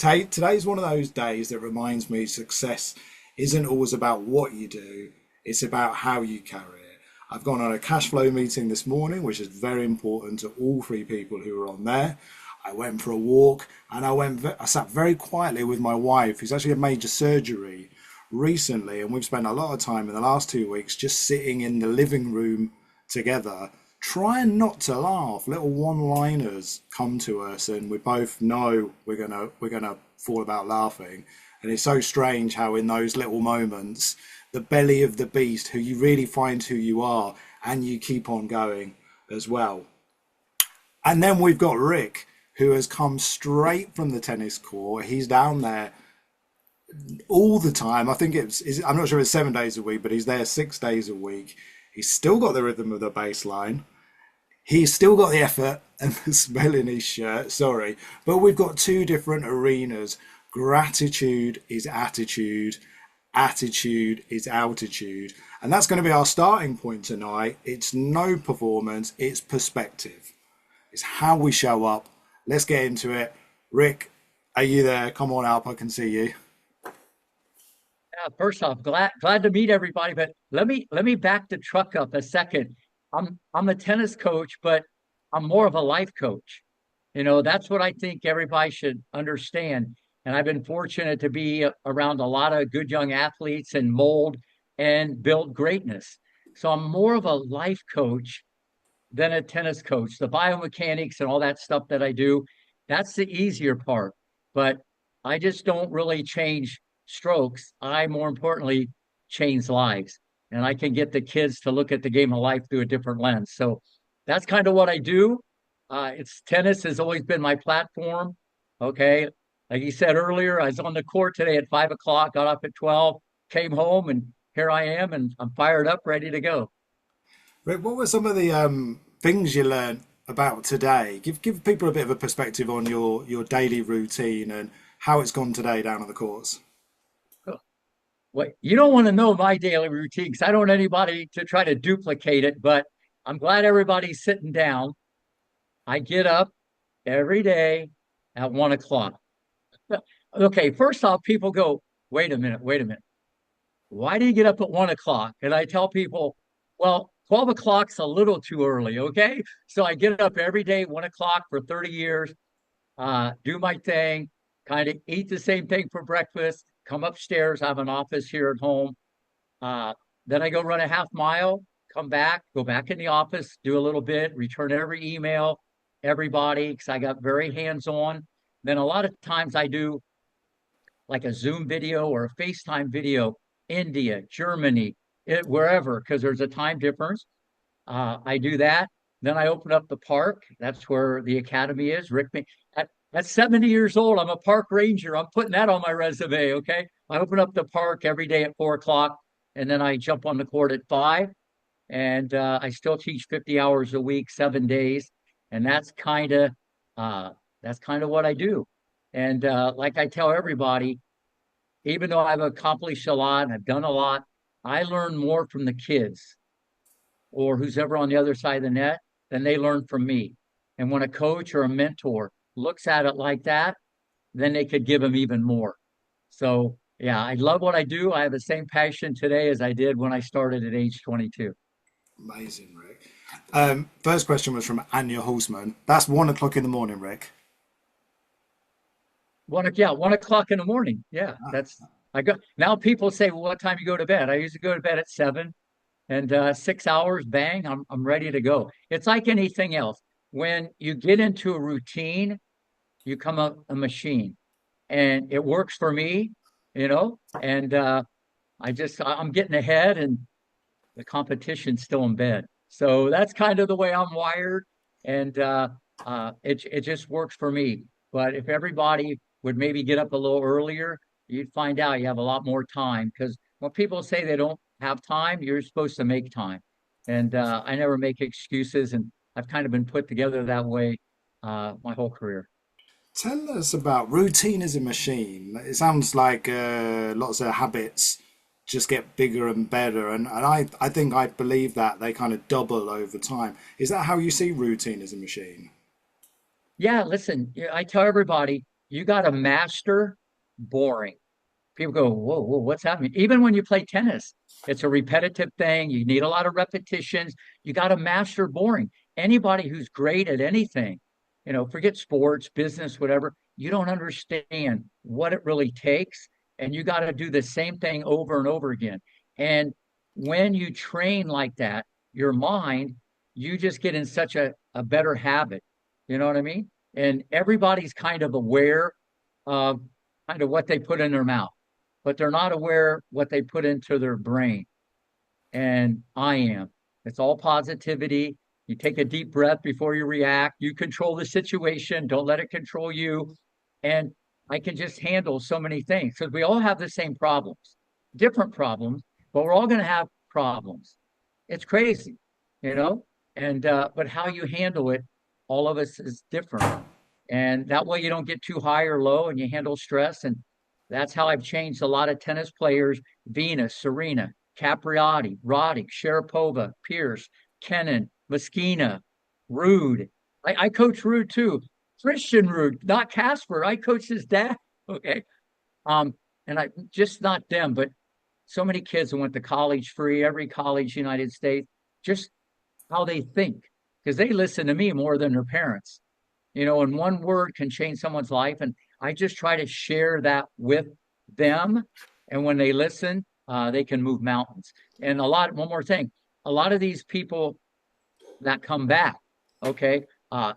Today's one of those days that reminds me success isn't always about what you do, it's about how you carry it. I've gone on a cash flow meeting this morning, which is very important to all three people who were on there. I went for a walk and I sat very quietly with my wife, who's actually had major surgery recently. And we've spent a lot of time in the last 2 weeks just sitting in the living room together, trying not to laugh. Little one-liners come to us, and we both know we're gonna fall about laughing. And it's so strange how in those little moments, the belly of the beast, who you really find who you are, and you keep on going as well. And then we've got Rick, who has come straight from the tennis court. He's down there all the time. I think I'm not sure it's 7 days a week, but he's there 6 days a week. He's still got the rhythm of the bass line. He's still got the effort and the smell in his shirt, sorry. But we've got two different arenas. Gratitude is attitude, attitude is altitude. And that's going to be our starting point tonight. It's no performance, it's perspective. It's how we show up. Let's get into it. Rick, are you there? Come on up, I can see you. First off, glad to meet everybody, but let me back the truck up a second. I'm a tennis coach, but I'm more of a life coach. That's what I think everybody should understand. And I've been fortunate to be around a lot of good young athletes and mold and build greatness. So I'm more of a life coach than a tennis coach. The biomechanics and all that stuff that I do, that's the easier part. But I just don't really change strokes. I more importantly change lives. And I can get the kids to look at the game of life through a different lens. So that's kind of what I do. It's tennis has always been my platform. Okay. Like you said earlier, I was on the court today at 5 o'clock, got up at 12, came home, and here I am, and I'm fired up, ready to go. Rick, what were some of the things you learned about today? Give people a bit of a perspective on your daily routine and how it's gone today down on the course. Well, you don't want to know my daily routine because I don't want anybody to try to duplicate it, but I'm glad everybody's sitting down. I get up every day at 1 o'clock. Okay, first off, people go, wait a minute. Why do you get up at 1 o'clock? And I tell people, well, 12 o'clock's a little too early, okay? So I get up every day, 1 o'clock for 30 years, do my thing, kind of eat the same thing for breakfast, come upstairs, I have an office here at home. Uh, then I go run a half mile, come back, go back in the office, do a little bit, return every email, everybody, because I got very hands-on. Then a lot of times I do like a Zoom video or a FaceTime video, India, Germany, wherever, because there's a time difference. I do that. Then I open up the park. That's where the academy is. At 70 years old, I'm a park ranger. I'm putting that on my resume. Okay. I open up the park every day at 4 o'clock, and then I jump on the court at 5. And I still teach 50 hours a week, 7 days. And uh, that's kind of what I do. And like I tell everybody, even though I've accomplished a lot and I've done a lot, I learn more from the kids or who's ever on the other side of the net than they learn from me. And when a coach or a mentor looks at it like that, then they could give them even more. So, yeah, I love what I do. I have the same passion today as I did when I started at age 22. Amazing, Rick. First question was from Anya Hulsman. That's 1 o'clock in the morning, Rick. Yeah, 1 o'clock in the morning. Yeah, that's I go now. People say, "Well, what time you go to bed?" I usually go to bed at 7, and 6 hours, bang, I'm ready to go. It's like anything else. When you get into a routine, you come up a machine, and it works for me, And I'm getting ahead, and the competition's still in bed. So that's kind of the way I'm wired, and it just works for me. But if everybody would maybe get up a little earlier, you'd find out you have a lot more time. Because when people say they don't have time, you're supposed to make time. And I never make excuses, and I've kind of been put together that way my whole career. Tell us about routine as a machine. It sounds like lots of habits just get bigger and better. And I think I believe that they kind of double over time. Is that how you see routine as a machine? Yeah, listen, I tell everybody you got to master boring. People go, whoa, whoa, what's happening? Even when you play tennis, it's a repetitive thing. You need a lot of repetitions. You got to master boring. Anybody who's great at anything, forget sports, business, whatever, you don't understand what it really takes. And you got to do the same thing over and over again. And when you train like that, your mind, you just get in such a better habit. You know what I mean? And everybody's kind of aware of kind of what they put in their mouth, but they're not aware what they put into their brain. And I am. It's all positivity. You take a deep breath before you react. You control the situation. Don't let it control you. And I can just handle so many things because we all have the same problems, different problems, but we're all going to have problems. It's crazy, you know? And, but how you handle it, all of us is different. And that way you don't get too high or low and you handle stress. And that's how I've changed a lot of tennis players: Venus, Serena, Capriati, Roddick, Sharapova, Pierce, Kennan, Moschina, Rude. I coach Rude too. Christian Rude, not Casper. I coach his dad. Okay. And I just not them, but so many kids that went to college free, every college, United States, just how they think, because they listen to me more than their parents. And one word can change someone's life. And I just try to share that with them. And when they listen, they can move mountains. And one more thing, a lot of these people that come back, okay,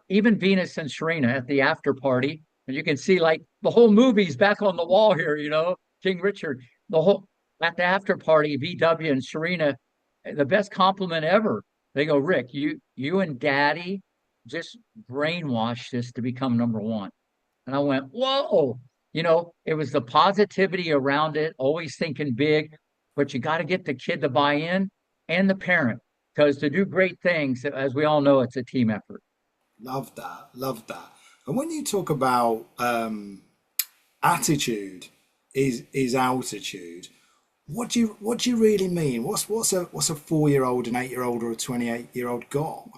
even Venus and Serena at the after party, and you can see like the whole movie's back on the wall here, King Richard, the whole at the after party, VW and Serena, the best compliment ever. They go, Rick, you and Daddy just brainwashed us to become number one. And I went, whoa, it was the positivity around it, always thinking big, but you got to get the kid to buy in and the parent, because to do great things, as we all know, it's a team effort. Love that. Love that. And when you talk about attitude is altitude, what do you really mean? What's a 4-year-old, an 8-year-old, or a 28-year-old got?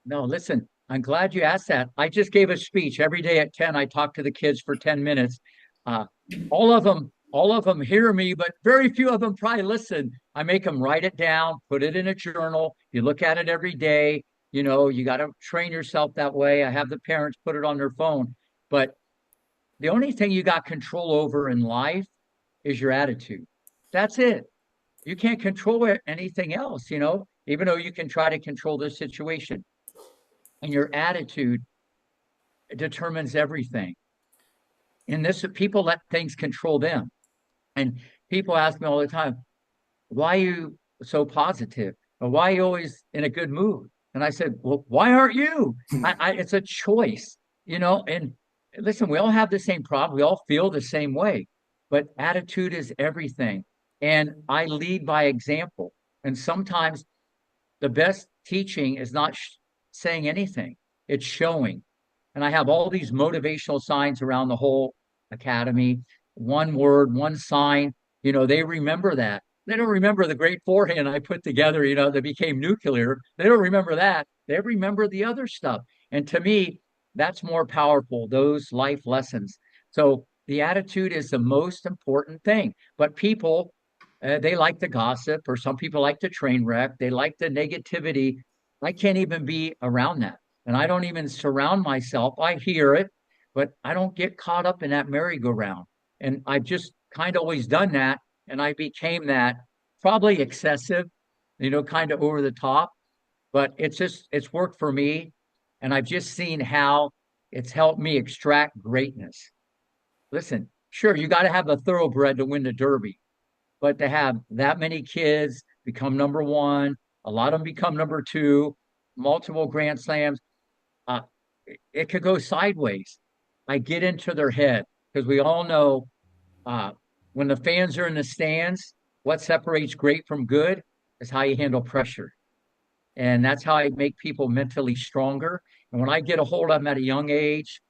No, listen, I'm glad you asked that. I just gave a speech every day at 10. I talk to the kids for 10 minutes. Uh, all of them hear me, but very few of them probably listen. I make them write it down, put it in a journal. You look at it every day. You got to train yourself that way. I have the parents put it on their phone. But the only thing you got control over in life is your attitude. That's it. You can't control anything else, even though you can try to control the situation. And your attitude determines everything. And this, people let things control them. And people ask me all the time, why are you so positive? Or why are you always in a good mood? And I said, well, why aren't you? It's a choice, and listen, we all have the same problem. We all feel the same way, but attitude is everything. And I lead by example. And sometimes the best teaching is not saying anything, it's showing. And I have all these motivational signs around the whole academy. One word, one sign, they remember that. They don't remember the great forehand I put together, that became nuclear. They don't remember that. They remember the other stuff. And to me, that's more powerful, those life lessons. So the attitude is the most important thing. But people, they like the gossip, or some people like the train wreck. They like the negativity. I can't even be around that. And I don't even surround myself. I hear it, but I don't get caught up in that merry-go-round. And I've just kind of always done that. And I became that, probably excessive, kind of over the top. But it's worked for me. And I've just seen how it's helped me extract greatness. Listen, sure, you got to have a thoroughbred to win the Derby, but to have that many kids become number one, a lot of them become number two, multiple Grand Slams, uh, it could go sideways. I get into their head because we all know, uh, when the fans are in the stands, what separates great from good is how you handle pressure. And that's how I make people mentally stronger. And when I get a hold of them at a young age,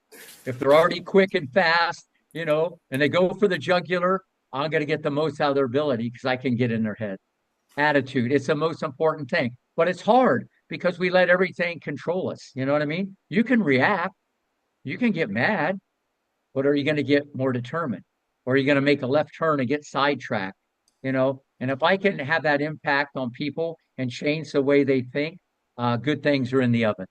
if they're already quick and fast, and they go for the jugular, I'm going to get the most out of their ability because I can get in their head. Attitude, it's the most important thing. But it's hard because we let everything control us. You know what I mean? You can react, you can get mad, but are you going to get more determined? Or are you going to make a left turn and get sidetracked? And if I can have that impact on people and change the way they think, good things are in the oven.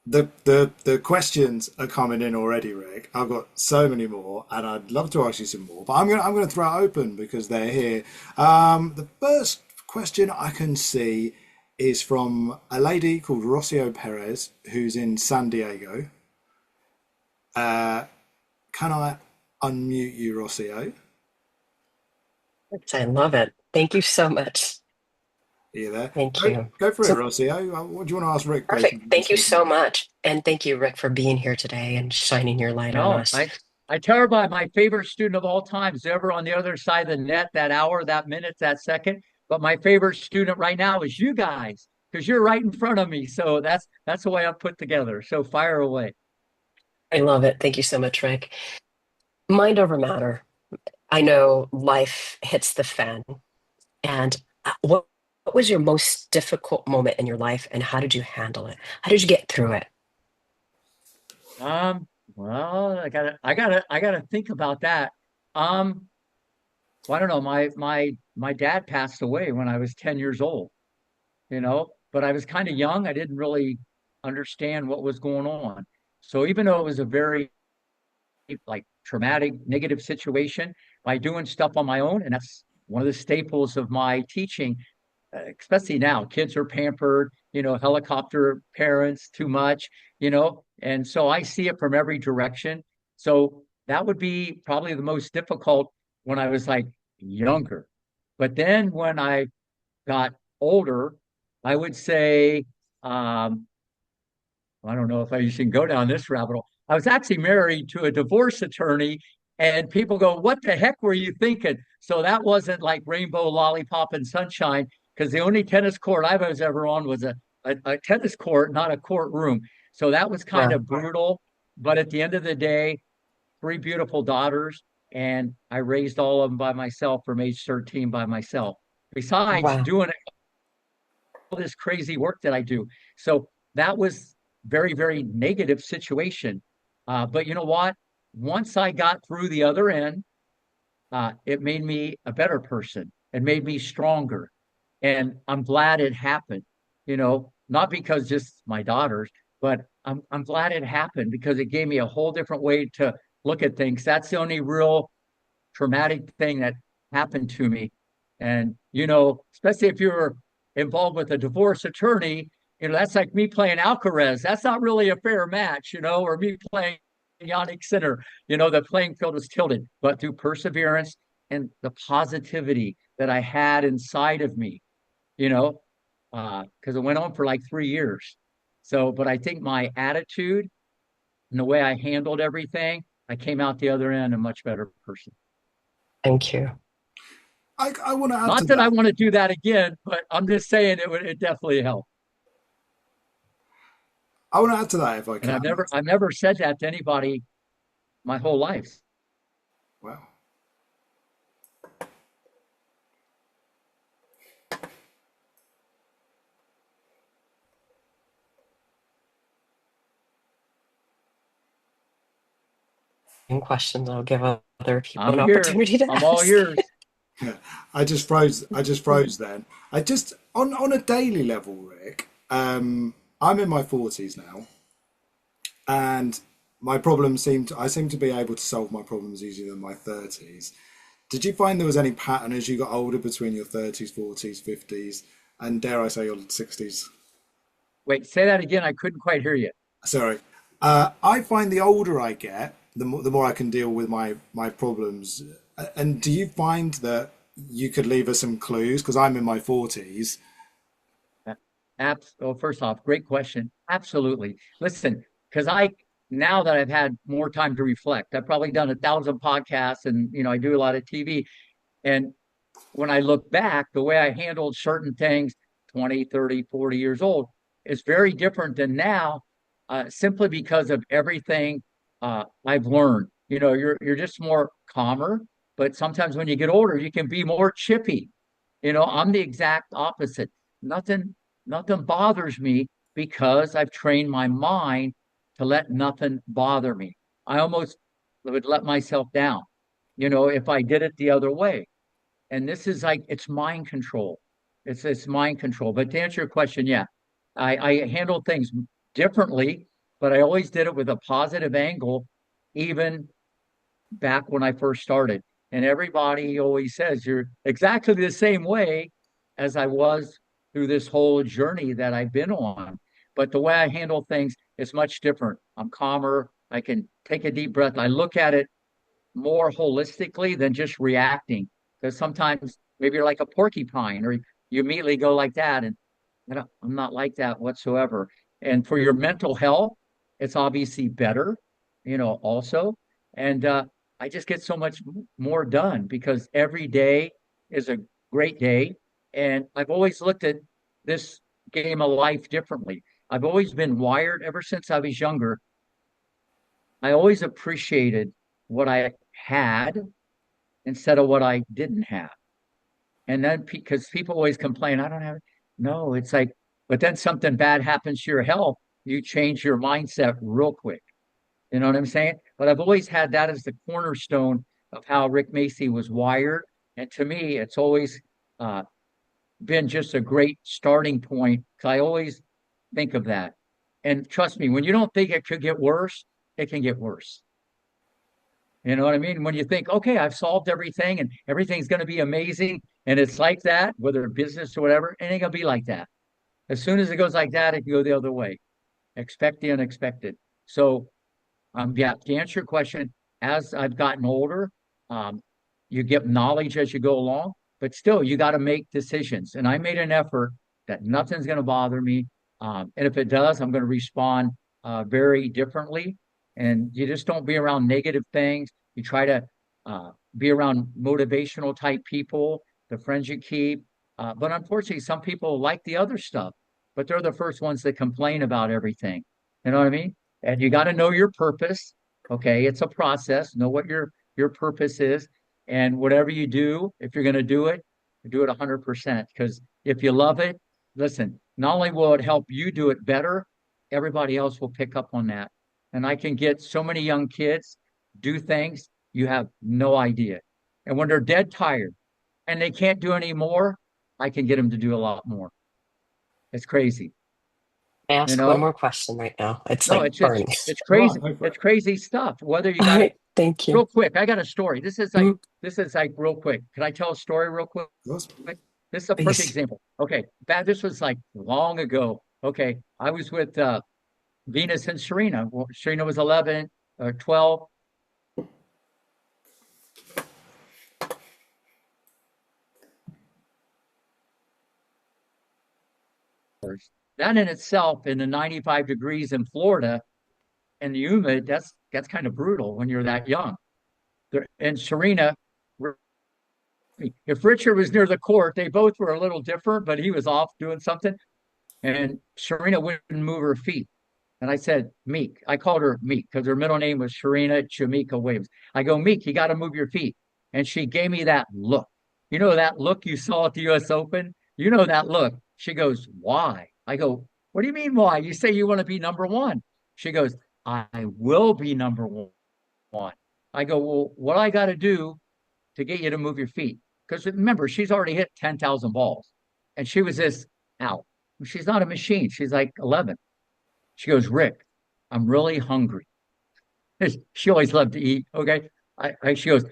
The questions are coming in already, Rick. I've got so many more, and I'd love to ask you some more, but I'm gonna throw it open because they're here. The first question I can see is from a lady called Rocio Perez, who's in San Diego. Can I unmute you, Rocio? I love it. Thank you so much. Are you there? Thank Go, you. go for it, So Rocio. What do you want to ask Rick based perfect. on what you Thank you said so now? much. And thank you, Rick, for being here today and shining your light on No, us. I tell everybody my favorite student of all time is ever on the other side of the net, that hour, that minute, that second. But my favorite student right now is you guys, because you're right in front of me. So that's the way I'm put together. So fire away. I love it. Thank you so much, Rick. Mind over matter. I know life hits the fan. And what was your most difficult moment in your life and how did you handle it? How did you get through it? Um, well, I gotta think about that. Um, well, I don't know. My dad passed away when I was 10 years old, but I was kind of young. I didn't really understand what was going on. So even though it was a very like traumatic, negative situation, by doing stuff on my own, and that's one of the staples of my teaching, especially now, kids are pampered, helicopter parents too much, and so I see it from every direction. So that would be probably the most difficult when I was like younger. But then when I got older, I would say, um, I don't know if I should go down this rabbit hole. I was actually married to a divorce attorney, and people go, "What the heck were you thinking?" So that wasn't like rainbow, lollipop, and sunshine, because the only tennis court I was ever on was a tennis court, not a courtroom. So that was kind Wow. of brutal. But at the end of the day, three beautiful daughters, and I raised all of them by myself from age 13 by myself, besides Wow. doing all this crazy work that I do. So that was very, very negative situation. But you know what? Once I got through the other end, it made me a better person. It made me stronger. And I'm glad it happened, not because just my daughters, but I'm glad it happened because it gave me a whole different way to look at things. That's the only real traumatic thing that happened to me. And, especially if you're involved with a divorce attorney, that's like me playing Alcaraz. That's not really a fair match, or me playing Yannick Sinner. The playing field is tilted. But through perseverance and the positivity that I had inside of me, because it went on for like 3 years. So, but I think my attitude and the way I handled everything, I came out the other end a much better person. Thank you. I want to add to Not that I that. want to do that again, but I'm just saying it definitely helped. I want to add to that if I And can. I've never said that to anybody my whole life. Well, Any questions, I'll give other people I'm an here. opportunity to I'm all ask. yours. I just froze. I just froze then. I just on a daily level, Rick. I'm in my 40s now, and my problems I seem to be able to solve my problems easier than my 30s. Did you find there was any pattern as you got older between your 30s, 40s, 50s, and dare I say your 60s? Wait, say that again. I couldn't quite hear you. Sorry. I find the older I get, the more I can deal with my problems. And do you find that you could leave us some clues? Because I'm in my 40s. Well, first off, great question. Absolutely. Listen, because now that I've had more time to reflect, I've probably done 1,000 podcasts and, I do a lot of TV. And when I look back, the way I handled certain things 20, 30, 40 years old is very different than now, simply because of everything I've learned. You're just more calmer, but sometimes when you get older, you can be more chippy. I'm the exact opposite. Nothing, nothing bothers me because I've trained my mind to let nothing bother me. I almost would let myself down, if I did it the other way. And this is like, it's mind control. It's mind control. But to answer your question, yeah, I handle things differently, but I always did it with a positive angle, even back when I first started. And everybody always says you're exactly the same way as I was through this whole journey that I've been on. But the way I handle things is much different. I'm calmer. I can take a deep breath. I look at it more holistically than just reacting. Because sometimes maybe you're like a porcupine or you immediately go like that. And I'm not like that whatsoever. And for your mental health, it's obviously better, also. And I just get so much more done because every day is a great day. And I've always looked at this game of life differently. I've always been wired ever since I was younger. I always appreciated what I had instead of what I didn't have. And then because people always complain, I don't have it. No, it's like, but then something bad happens to your health, you change your mindset real quick. You know what I'm saying? But I've always had that as the cornerstone of how Rick Macy was wired. And to me, it's always uh, been just a great starting point. 'Cause I always think of that. And trust me, when you don't think it could get worse, it can get worse. You know what I mean? When you think, okay, I've solved everything and everything's going to be amazing, and it's like that, whether business or whatever, it ain't going to be like that. As soon as it goes like that, it can go the other way. Expect the unexpected. So, yeah, to answer your question, as I've gotten older, um, you get knowledge as you go along, but still, you got to make decisions. And I made an effort that nothing's going to bother me. And if it does, I'm going to respond very differently. And you just don't be around negative things. You try to be around motivational type people, the friends you keep. But unfortunately, some people like the other stuff, but they're the first ones that complain about everything. You know what I mean? And you got to know your purpose. Okay, it's a process. Know what your purpose is, and whatever you do, if you're going to do it 100%. Because if you love it, listen. Not only will it help you do it better, everybody else will pick up on that. And I can get so many young kids do things you have no idea. And when they're dead tired and they can't do any more, I can get them to do a lot more. It's crazy, I you ask one know? more question right now. It's No, like it's just burning. it's All right, crazy. go for it. It's crazy stuff. Whether you All got it right, thank you. real quick, I got a story. Mhm. This is like real quick. Can I tell a story real quick? Yours? This is a perfect Please. example. Okay, this was like long ago. Okay, I was with Venus and Serena. Well, Serena was 11 or 12. That in itself, in the 95 degrees in Florida and humid, that's kind of brutal when you're that young. And Serena, if Richard was near the court, they both were a little different, but he was off doing something. And Serena wouldn't move her feet. And I said, Meek. I called her Meek because her middle name was Serena Jamaica Williams. I go, Meek, you got to move your feet. And she gave me that look. You know that look you saw at the US Open? You know that look. She goes, why? I go, what do you mean why? You say you want to be number one. She goes, I will be number one. I go, well, what I got to do to get you to move your feet? Because remember, she's already hit 10,000 balls and she was this out. She's not a machine. She's like 11. She goes, Rick, I'm really hungry. She always loved to eat. Okay. She goes,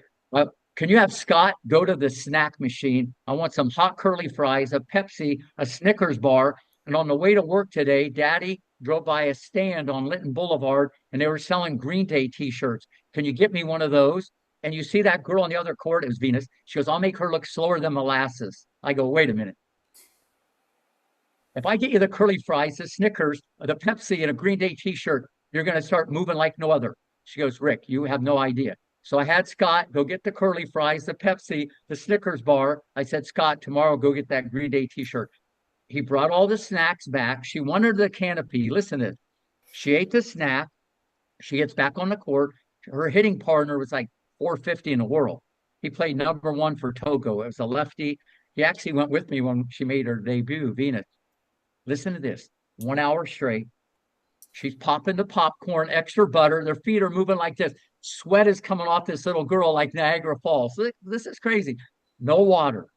can you have Scott go to the snack machine? I want some hot curly fries, a Pepsi, a Snickers bar. And on the way to work today, Daddy drove by a stand on Linton Boulevard and they were selling Green Day t-shirts. Can you get me one of those? And you see that girl on the other court, it was Venus. She goes, I'll make her look slower than molasses. I go, wait a minute. If I get you the curly fries, the Snickers, the Pepsi, and a Green Day t-shirt, you're going to start moving like no other. She goes, Rick, you have no idea. So I had Scott go get the curly fries, the Pepsi, the Snickers bar. I said, Scott, tomorrow go get that Green Day t-shirt. He brought all the snacks back. She wanted the canopy. Listen to this. She ate the snack. She gets back on the court. Her hitting partner was like 450 in the world. He played number one for Togo. It was a lefty. He actually went with me when she made her debut, Venus. Listen to this. 1 hour straight. She's popping the popcorn, extra butter. Their feet are moving like this. Sweat is coming off this little girl like Niagara Falls. This is crazy. No water.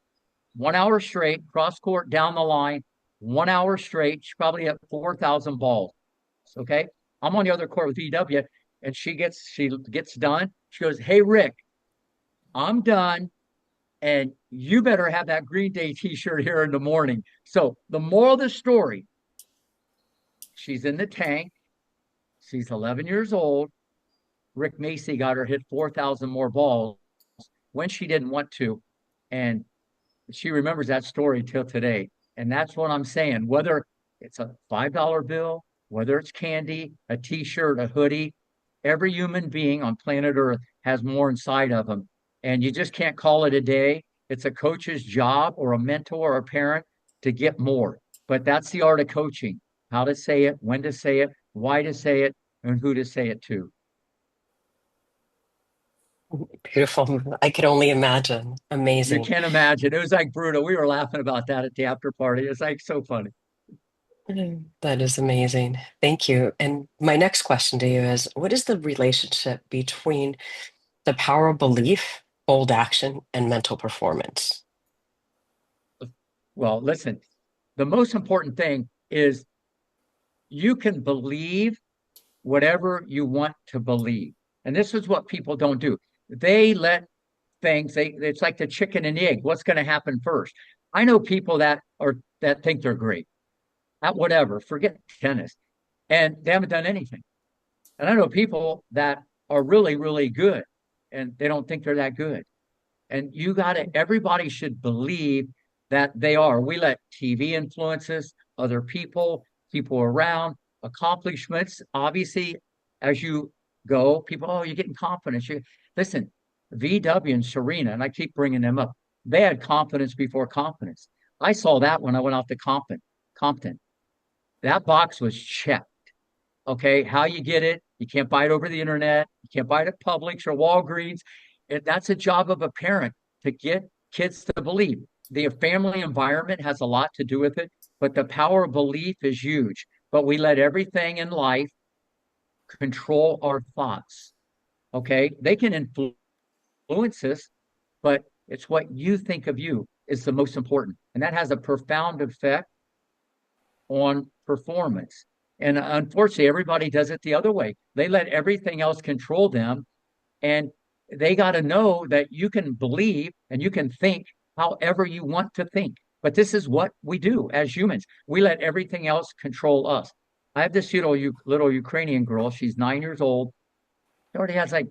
1 hour straight, cross court, down the line, 1 hour straight. She's probably at 4,000 balls. Okay. I'm on the other court with VW, and she gets done. She goes, "Hey, Rick, I'm done. And you better have that Green Day t-shirt here in the morning." So the moral of the story, she's in the tank. She's 11 years old. Rick Macy got her hit 4,000 more balls when she didn't want to. And she remembers that story till today. And that's what I'm saying. Whether it's a $5 bill, whether it's candy, a t-shirt, a hoodie, every human being on planet Earth has more inside of them. And you just can't call it a day. It's a coach's job or a mentor or a parent to get more. But that's the art of coaching: how to say it, when to say it, why to say it, and who to say it to. Beautiful. I could only imagine. You Amazing. can't imagine. It was like brutal. We were laughing about that at the after party. It's like so funny. That is amazing. Thank you. And my next question to you is, what is the relationship between the power of belief, bold action, and mental performance? Well, listen, the most important thing is you can believe whatever you want to believe. And this is what people don't do. They let things, it's like the chicken and the egg. What's going to happen first? I know people that think they're great at whatever, forget tennis, and they haven't done anything. And I know people that are really, really good and they don't think they're that good. And everybody should believe that they are. We let TV influences, other people around, accomplishments. Obviously, as you go, people, oh, you're getting confidence. Listen, VW and Serena, and I keep bringing them up, they had confidence before confidence. I saw that when I went off to Compton. That box was checked. Okay, how you get it? You can't buy it over the internet. You can't buy it at Publix or Walgreens. That's a job of a parent to get kids to believe. The family environment has a lot to do with it, but the power of belief is huge. But we let everything in life control our thoughts. Okay, they can influence us, but it's what you think of you is the most important. And that has a profound effect on performance. And unfortunately, everybody does it the other way. They let everything else control them. And they got to know that you can believe and you can think however you want to think. But this is what we do as humans. We let everything else control us. I have this little Ukrainian girl. She's 9 years old. She already has like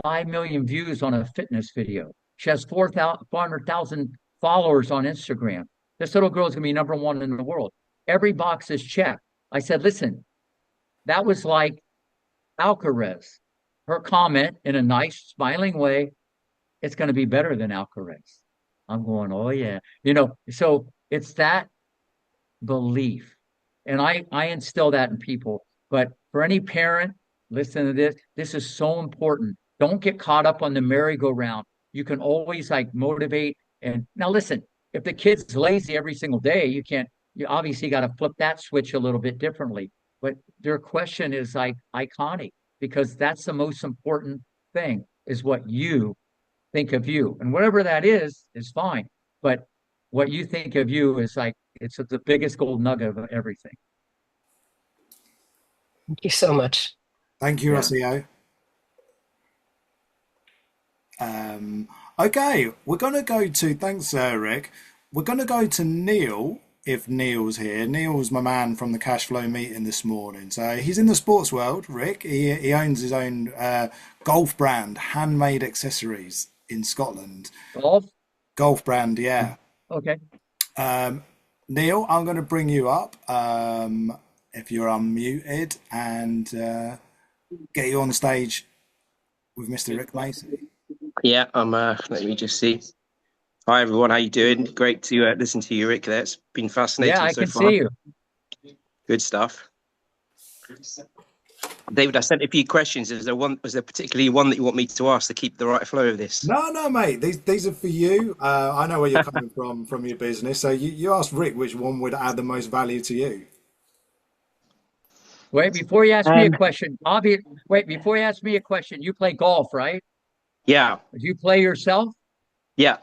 5 million views on a fitness video. She has 400,000 followers on Instagram. This little girl is going to be #1 in the world. Every box is checked. I said, listen, that was like Alcaraz. Her comment in a nice, smiling way, it's going to be better than Alcaraz. I'm going, oh, yeah. So it's that belief. And I instill that in people. But for any parent, listen to this. This is so important. Don't get caught up on the merry-go-round. You can always motivate. And now listen, if the kid's lazy every single day, you obviously got to flip that switch a little bit differently. But their question is iconic, because that's the most important thing, is what you think of you. And whatever that is fine. But what you think of you is it's the biggest gold nugget of everything. Thank you so much. Thank you, Rossio. Okay, we're going to go to, thanks, Rick. We're going to go to Neil, if Neil's here. Neil's my man from the cash flow meeting this morning. So he's in the sports world, Rick. He owns his own golf brand, Handmade Accessories in Scotland. Golf brand, yeah. Okay. Neil, I'm going to bring you up if you're unmuted and get you on stage with Mr. Rick Macy. Yeah, let me just see. Hi everyone, how you doing? Great to listen to you, Rick. That's been fascinating so far. Yeah, I can see you. Good stuff. David, I sent a few questions. Was there particularly one that you want me to ask to keep the right flow of this? No, mate. These are for you. I know where you're coming from your business. So you asked Rick which one would add the most value to you. Wait, before you ask me a Um, question, wait, before you ask me a question, you play golf, right? yeah, Do you play yourself? yeah.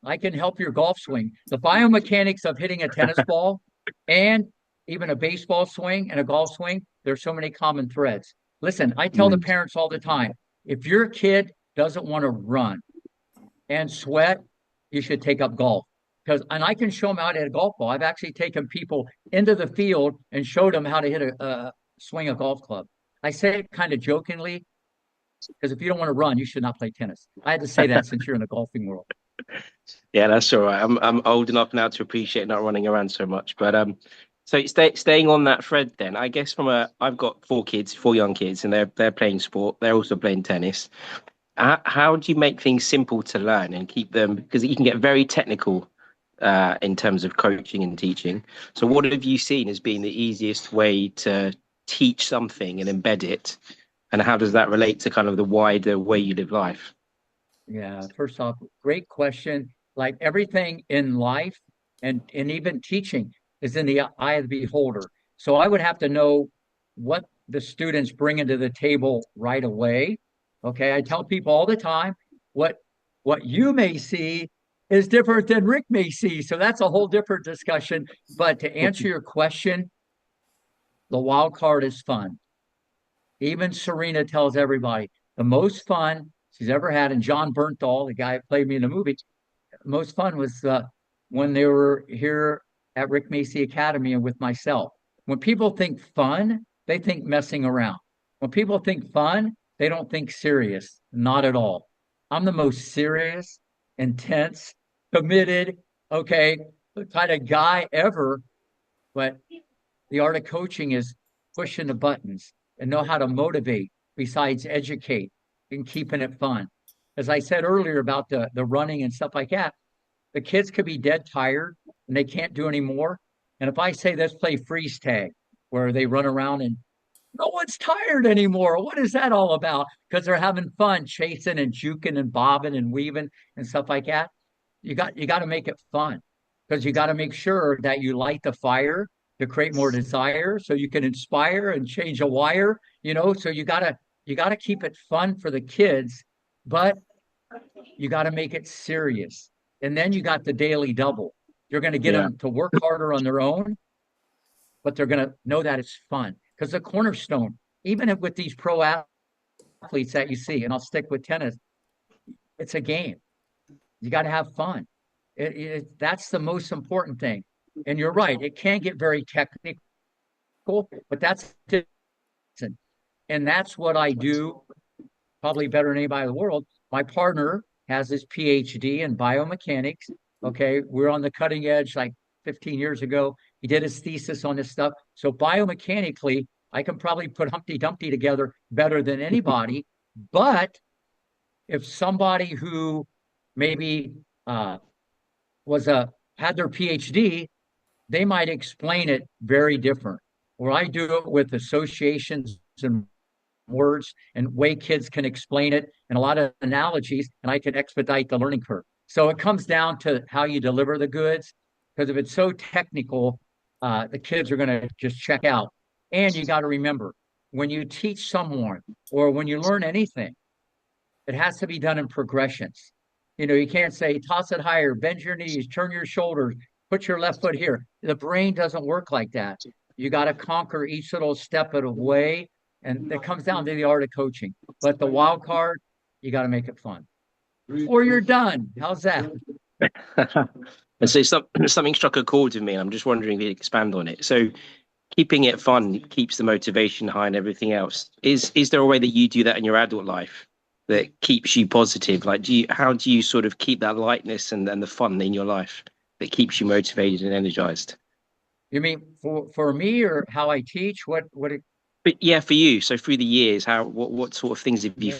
I can help your golf swing. The biomechanics of hitting a tennis ball and even a baseball swing and a golf swing, there's so many common threads. Listen, I tell the Mm. parents all the time, if your kid doesn't want to run and sweat, you should take up golf. And I can show them how to hit a golf ball. I've actually taken people into the field and showed them how to hit a swing a golf club. I say it kind of jokingly because if you don't want to run, you should not play tennis. I had to say that since you're in the golfing world. Yeah, that's all right. I'm old enough now to appreciate not running around so much. But so staying on that thread, then I guess I've got four kids, four young kids, and they're playing sport. They're also playing tennis. How do you make things simple to learn and keep them? Because you can get very technical in terms of coaching and teaching. So, what have you seen as being the easiest way to teach something and embed it? And how does that relate to kind of the wider way you live life? Yeah, first off, great question. Like everything in life and even teaching is in the eye of the beholder. So I would have to know what the students bring into the table right away. Okay, I tell people all the time what what you may see is different than Rick may see. So that's a whole different discussion. But to answer your question, the wild card is fun. Even Serena tells everybody the most fun she's ever had. And John Bernthal, the guy who played me in the movie, most fun was when they were here at Rick Macy Academy and with myself. When people think fun, they think messing around. When people think fun, they don't think serious. Not at all. I'm the most serious, intense, committed, okay, kind of guy ever. But the art of coaching is pushing the buttons and know how to motivate besides educate and keeping it fun. As I said earlier about the running and stuff like that, the kids could be dead tired and they can't do any more. And if I say let's play freeze tag, where they run around and no one's tired anymore. What is that all about? Because they're having fun chasing and juking and bobbing and weaving and stuff like that. You got to make it fun because you got to make sure that you light the fire to create more desire so you can inspire and change a wire, so you got to keep it fun for the kids, but you got to make it serious. And then you got the daily double. You're going to get Yeah, them to work harder on their own, but they're going to know that it's fun because the cornerstone, even with these pro athletes that you see, and I'll stick with tennis, it's a game. You got to have fun. That's the most important thing. And you're right, it can get very technical, but that's and that's what I do probably better than anybody in the world. My partner has his PhD in biomechanics. Okay, we're on the cutting edge like 15 years ago. He did his thesis on this stuff. So biomechanically, I can probably put Humpty Dumpty together better than anybody. But if somebody who maybe was a had their PhD, they might explain it very different. Where I do it with associations and words and way kids can explain it and a lot of analogies, and I can expedite the learning curve. So it comes down to how you deliver the goods, because if it's so technical, the kids are going to just check out. And you got to remember, when you teach someone or when you learn anything, it has to be done in progressions. You can't say toss it higher, bend your knees, turn your shoulders, put your left foot here. The brain doesn't work like that. You got to conquer each little step of the way, and it comes down to the art of coaching. But the wild card, you got to make it fun, or you're done. How's that? and so something struck a chord with me, and I'm just wondering if you expand on it. So, keeping it fun keeps the motivation high and everything else. Is there a way that you do that in your adult life that keeps you positive? Like, how do you sort of keep that lightness and the fun in your life that keeps you motivated and energized? You mean for me or how I teach? But yeah, for you. So through the years, what sort of things have you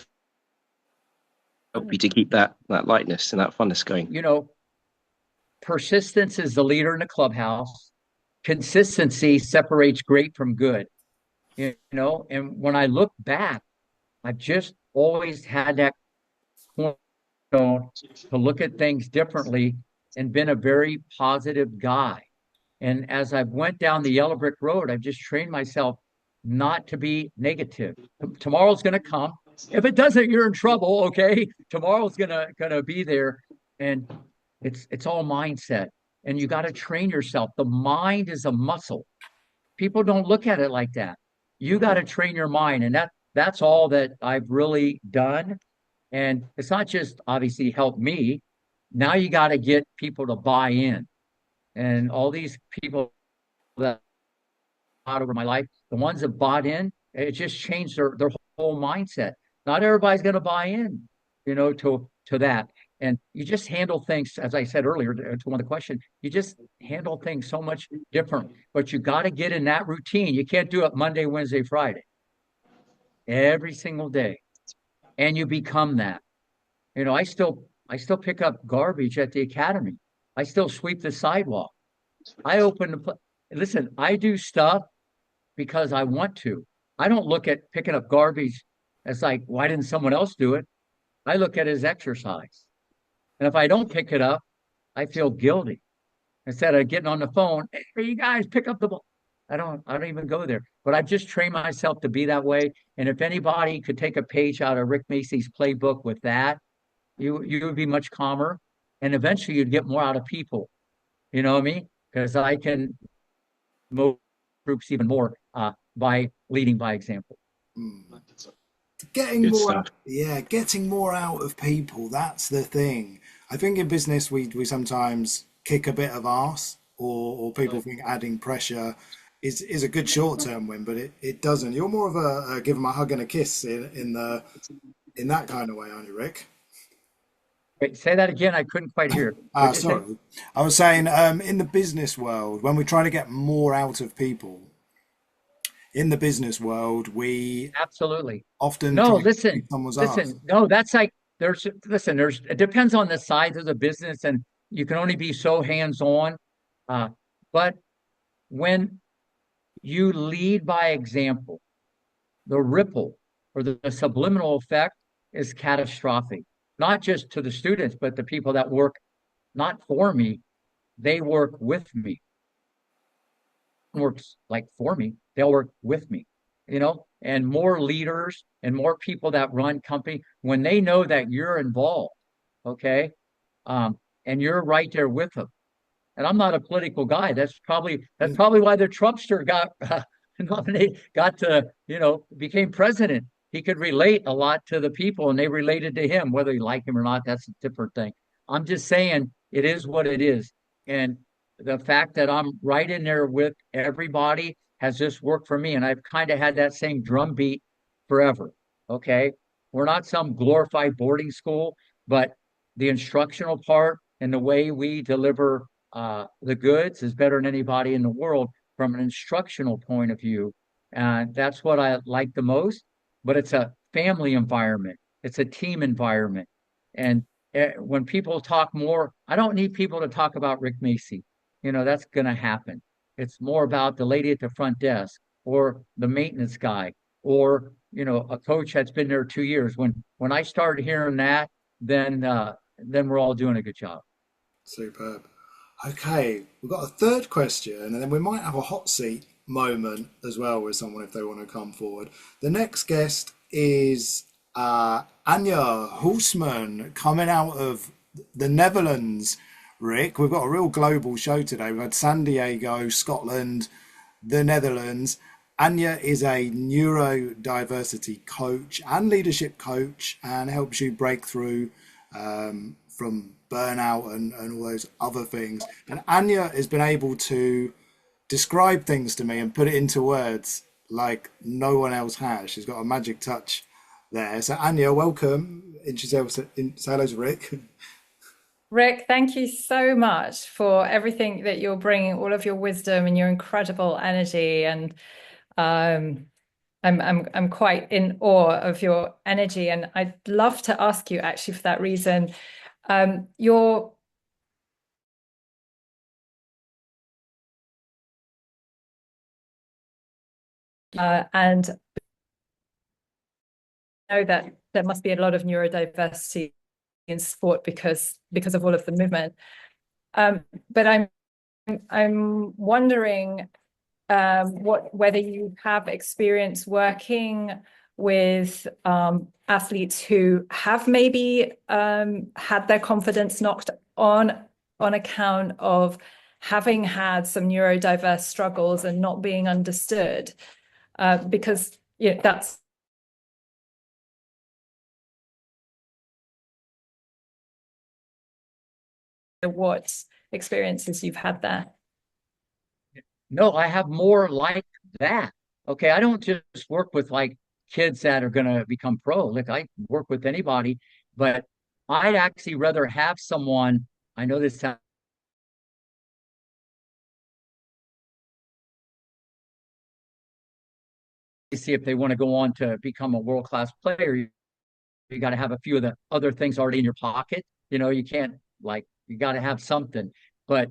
helped you to keep that lightness and that funness going? Persistence is the leader in the clubhouse. Consistency separates great from good. And when I look back, I've just always had that cornerstone to look at things differently and been a very positive guy. And as I went down the yellow brick road, I've just trained myself not to be negative. Tomorrow's going to come. If it doesn't, you're in trouble. Okay, tomorrow's gonna be there, and it's all mindset. And you got to train yourself. The mind is a muscle. People don't look at it like that. You got to train your mind, and that's all that I've really done. And it's not just obviously help me. Now you got to get people to buy in, and all these people that out over my life, the ones that bought in, it just changed their whole mindset. Not everybody's going to buy in, to that. And you just handle things, as I said earlier to one of the questions, you just handle things so much different. But you got to get in that routine. You can't do it Monday, Wednesday, Friday, every single day. And you become that. I still pick up garbage at the academy. I still sweep the sidewalk. I open the listen, I do stuff because I want to. I don't look at picking up garbage as like, why didn't someone else do it? I look at it as exercise. And if I don't pick it up, I feel guilty. Instead of getting on the phone, hey, you guys pick up the ball. I don't even go there. But I've just trained myself to be that way. And if anybody could take a page out of Rick Macy's playbook with that, you would be much calmer. And eventually you'd get more out of people. You know what I mean? Because I can move groups even more by leading by example. Getting Good more, stuff. getting more out of people. That's the thing. I think in business we sometimes kick a bit of arse, or people think adding pressure is a good short-term win, but it doesn't. You're more of a give them a hug and a kiss in that kind of way, aren't you, Rick? Wait, say that again. I couldn't quite hear. What'd you say? Sorry. I was saying, in the business world, when we try to get more out of people, in the business world, we Absolutely. often No, try to listen, kick someone's ass. listen. No, that's like it depends on the size of the business, and you can only be so hands-on. But when you lead by example, the ripple or the subliminal effect is catastrophic, not just to the students, but the people that work not for me, they work with me. Works like for me, they'll work with me, and more leaders and more people that run company, when they know that you're involved, okay, and you're right there with them. And I'm not a political guy. That's probably why the Trumpster got nominated, became president. He could relate a lot to the people, and they related to him. Whether you like him or not, that's a different thing. I'm just saying it is what it is. And the fact that I'm right in there with everybody has just worked for me. And I've kind of had that same drumbeat forever. Okay. We're not some glorified boarding school, but the instructional part and the way we deliver the goods is better than anybody in the world from an instructional point of view. And that's what I like the most. But it's a family environment, it's a team environment. And when people talk more, I don't need people to talk about Rick Macy. That's going to happen. It's more about the lady at the front desk or the maintenance guy or, a coach that's been there 2 years. When I started hearing that, then we're all doing a good job. Superb. Okay, we've got a third question, and then we might have a hot seat moment as well with someone if they want to come forward. The next guest is Anja Hulsman, coming out of the Netherlands. Rick, we've got a real global show today. We've had San Diego, Scotland, the Netherlands. Anja is a neurodiversity coach and leadership coach, and helps you break through from burnout and all those other things. And Anja has been able to describe things to me and put it into words like no one else has. She's got a magic touch there. So Anja, welcome. Say hello to Rick. Rick, thank you so much for everything that you're bringing, all of your wisdom and your incredible energy. And I'm quite in awe of your energy. And I'd love to ask you, actually, for that reason, your and know that there must be a lot of neurodiversity in sport because of all of the movement. But I'm wondering, whether you have experience working with athletes who have maybe had their confidence knocked on account of having had some neurodiverse struggles and not being understood, because that's what experiences you've had there. No, I have more like that. Okay, I don't just work with like kids that are going to become pro. Like I work with anybody, but I'd actually rather have someone. I know this sounds see if they want to go on to become a world-class player. You got to have a few of the other things already in your pocket. You can't like you got to have something. But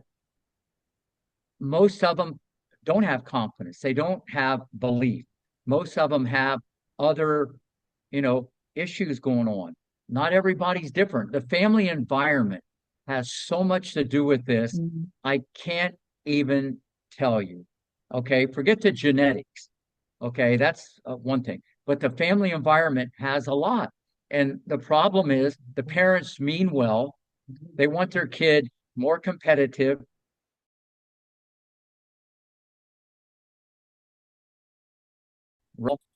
most of them don't have confidence. They don't have belief. Most of them have other, issues going on. Not everybody's different. The family environment has so much to do with this. Mm-hmm. I can't even tell you. Okay, forget the genetics. Okay, that's one thing. But the family environment has a lot. And the problem is the parents mean well. They want their kid more competitive.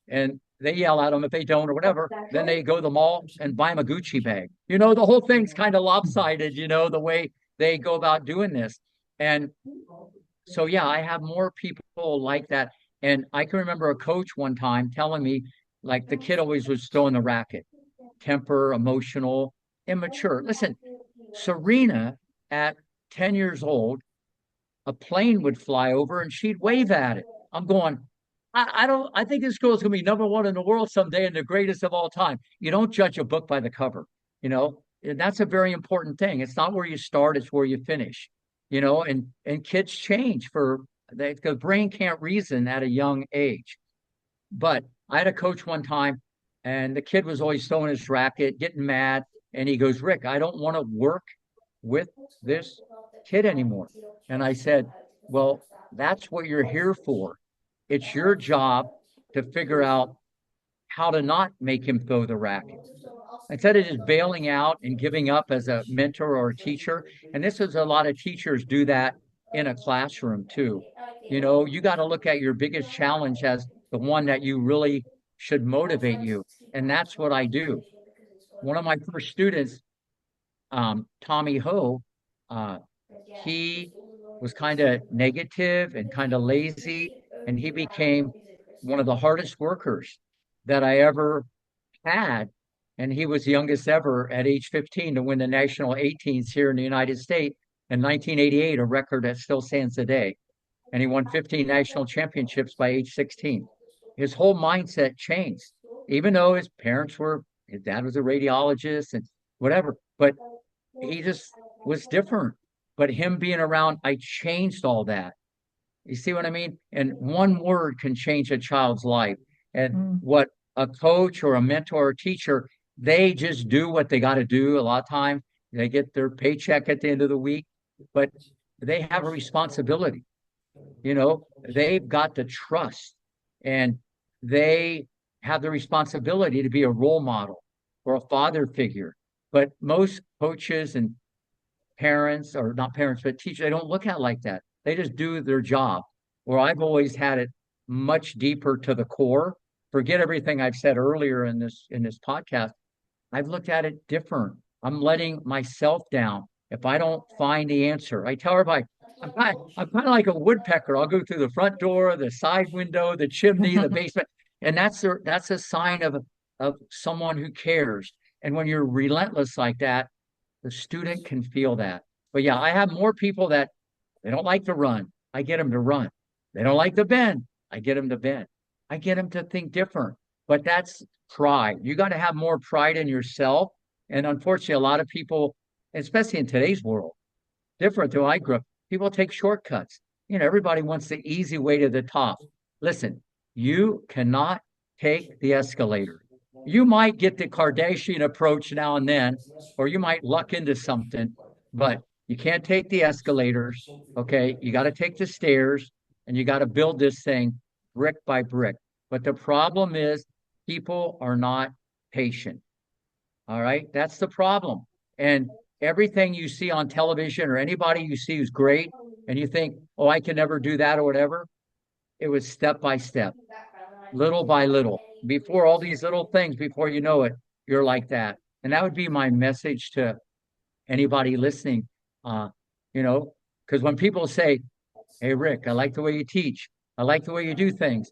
And they yell at them if they don't or whatever. Then they go to the mall and buy them a Gucci bag. The whole thing's kind of lopsided, the way they go about doing this. And so, yeah, I have more people like that. And I can remember a coach one time telling me, like, the kid always was throwing the racket, temper, emotional, immature. Listen, Serena at 10 years old, a plane would fly over and she'd wave at it. I'm going, I think this girl's gonna be number one in the world someday and the greatest of all time. You don't judge a book by the cover, and that's a very important thing. It's not where you start, it's where you finish, and kids change the brain can't reason at a young age. But I had a coach one time and the kid was always throwing his racket, getting mad, and he goes, Rick, I don't want to work with this kid anymore. And I said, well, that's what you're here for. It's your job to figure out how to not make him throw the racket. Instead of just bailing out and giving up as a mentor or a teacher, and this is a lot of teachers do that in a classroom too. You got to look at your biggest challenge as the one that you really should motivate you. And that's what I do. One of my first students, Tommy Ho, he was kind of negative and kind of lazy, and he became one of the hardest workers that I ever had. And he was the youngest ever at age 15 to win the national 18s here in the United States in 1988, a record that still stands today. And he won 15 national championships by age 16. His whole mindset changed, even though his dad was a radiologist and whatever, but he just was different. But him being around, I changed all that. You see what I mean? And one word can change a child's life. And what a coach or a mentor or teacher, they just do what they got to do. A lot of time they get their paycheck at the end of the week, but they have a responsibility. They've got the trust and they have the responsibility to be a role model or a father figure. But most coaches and parents, or not parents, but teachers, they don't look at it like that. They just do their job. Or I've always had it much deeper to the core. Forget everything I've said earlier in this podcast. I've looked at it different. I'm letting myself down if I don't find the answer. I tell everybody, I'm kind of like a woodpecker. I'll go through the front door, the side window, the chimney, the basement, and that's a sign of someone who cares. And when you're relentless like that, the student can feel that. But yeah, I have more people that they don't like to run. I get them to run. They don't like to bend. I get them to bend. I get them to think different. But that's pride. You got to have more pride in yourself. And unfortunately, a lot of people, especially in today's world, different than I grew up, people take shortcuts. Everybody wants the easy way to the top. Listen, you cannot take the escalator. You might get the Kardashian approach now and then, or you might luck into something, but you can't take the escalators. Okay. You got to take the stairs. and you got to build this thing brick by brick. But the problem is people are not patient. All right. That's the problem. And everything you see on television or anybody you see who's great, and you think, oh, I can never do that or whatever. It was step by step, little by little, before all these little things, before you know it, you're like that. And that would be my message to anybody listening. You know, because when people say, hey, Rick, I like the way you teach. I like the way you do things.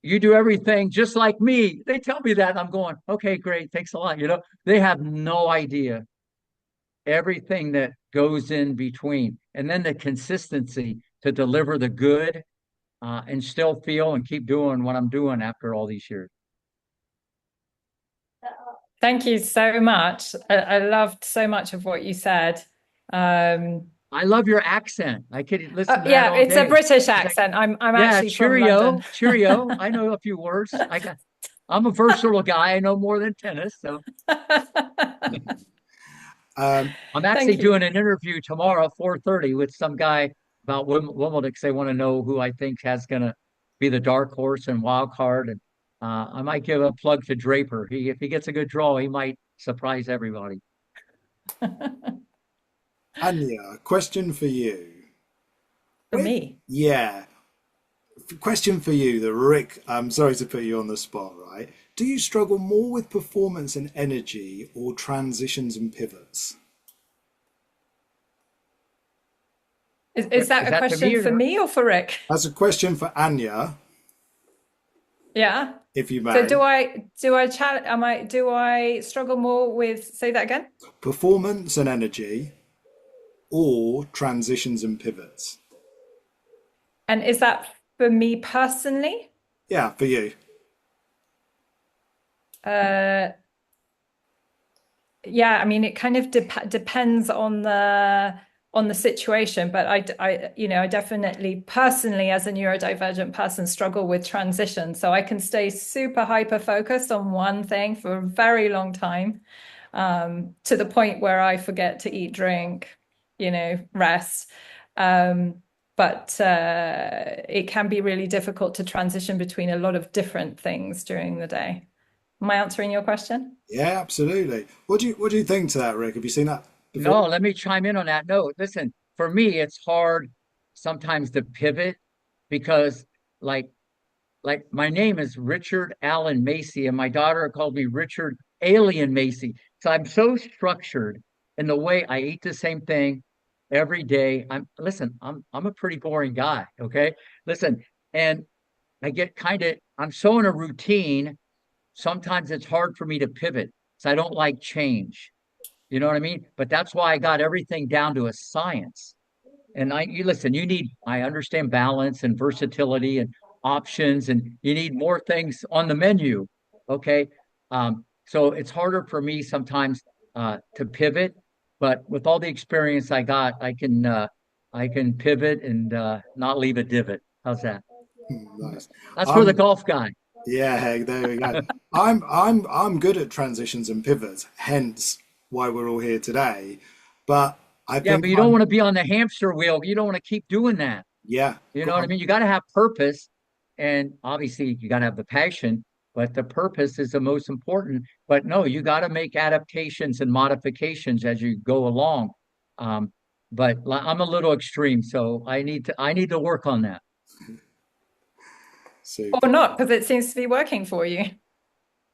You do everything just like me. They tell me that, and I'm going, okay, great. Thanks a lot. You know, they have no idea everything that goes in between. And then the consistency to deliver the good and still feel and keep doing what I'm doing after all these years. Thank you so much. I loved so much of what you said. I love your accent. I could listen to that yeah, all it's day. a British accent. I'm actually cheerio, from London. cheerio. I know a few words. I'm a versatile guy. I know more than tennis. So I'm actually doing an interview tomorrow at 4:30 with some guy about Wimbledon because they want to know who I think has going to be the dark horse and wild card. And I might give a plug to Draper. If he gets a good draw, he might surprise everybody. Anya, question for you. For me? Yeah. Question for you, that Rick, I'm sorry to put you on the spot, right? Do you struggle more with performance and energy or transitions and pivots? Is that a question for me or for Rick? That's a question for Anya. Yeah. If you may. So do I struggle more with, say that again? Performance and energy or transitions and pivots? And is that for me personally? Yeah, for you. Yeah, I mean, it kind of depends on the situation, but I definitely personally, as a neurodivergent person, struggle with transition. So I can stay super hyper focused on one thing for a very long time, to the point where I forget to eat, drink, rest. But it can be really difficult to transition between a lot of different things during the day. Am I answering your question? Yeah, absolutely. What do you think to that, Rick? Have you seen that before? No, let me chime in on that. No, listen, for me, it's hard sometimes to pivot because like my name is Richard Allen Macy, and my daughter called me Richard Alien Macy. So I'm so structured in the way I eat the same thing every day. I'm a pretty boring guy. Okay. Listen, and I get I'm so in a routine. Sometimes it's hard for me to pivot. So I don't like change. You know what I mean? But that's why I got everything down to a science. And I understand balance and versatility and options, and you need more things on the menu. Okay. So it's harder for me sometimes to pivot, but with all the experience I got, I can pivot and not leave a divot. How's that? Nice. That's for the golf guy. Yeah, there we go. I'm good at transitions and pivots, hence why we're all here today. But but you don't want to be on the hamster wheel. You don't want to keep doing that. Yeah. You know what I mean? You got to have purpose, and obviously you got to have the passion, but the purpose is the most important. But no, you got to make adaptations and modifications as you go along. But I'm a little extreme, so I need to work on that. Or not, because it seems to be working for you.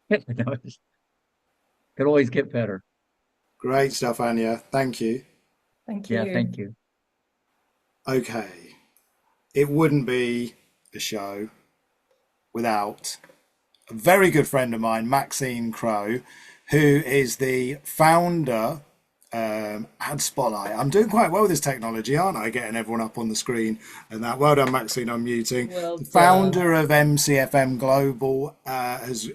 Could always get better. Great stuff, Anya. Thank you. Thank you. Yeah, thank you. Okay. It wouldn't be a show without a very good friend of mine, Maxine Crowe, who is the founder and Spotlight. I'm doing quite well with this technology, aren't I? Getting everyone up on the screen and that. Well done, Maxine. I'm muting. The founder of MCFM Global has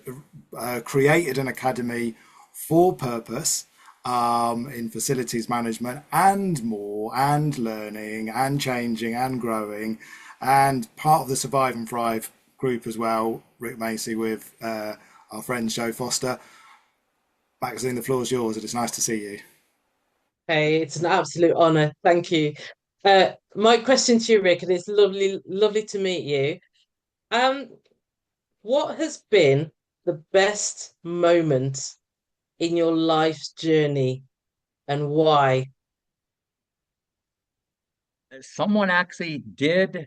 created an academy for purpose in facilities management and more, and learning and changing and growing, and part of the Survive and Thrive group as well, Rick Macy, with our friend Joe Foster. Maxine, the floor is yours. It is nice to see you. Hey, it's an absolute honor. Thank you. My question to you, Rick, and it's lovely to meet you. Um, what has been the best moment in your life's journey and why? Someone actually did.